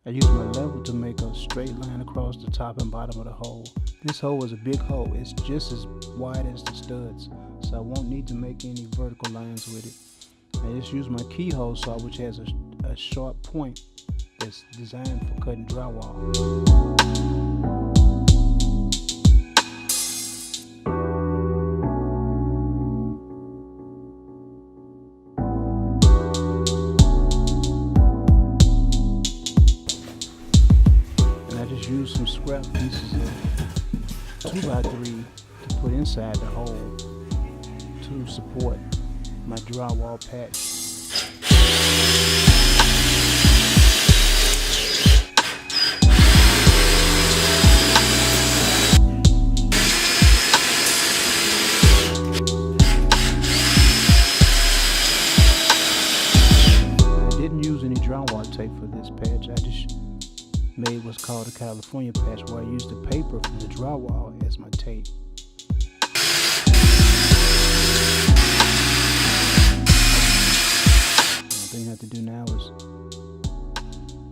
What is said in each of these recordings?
I used my level to make a straight line across the top and bottom of the hole. This hole is a big hole. It's just as wide as the studs, so I won't need to make any vertical lines with it. I just use my keyhole saw, which has a sharp point that's designed for cutting drywall. Use some scrap pieces of 2x3 to put inside the hole to support my drywall patch. I didn't use any drywall tape for this patch. I just made what's called a California patch, where I used the paper from the drywall as my tape. The thing I have to do now is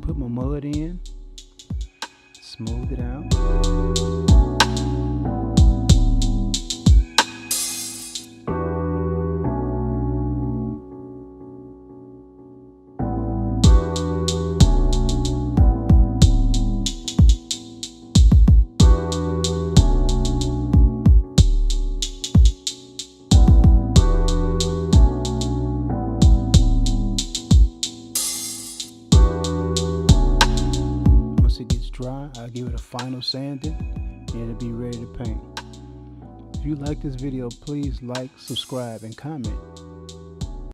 put my mud in, smooth it out. Once it gets dry, I'll give it a final sanding and it'll be ready to paint. If you like this video, please like, subscribe, and comment.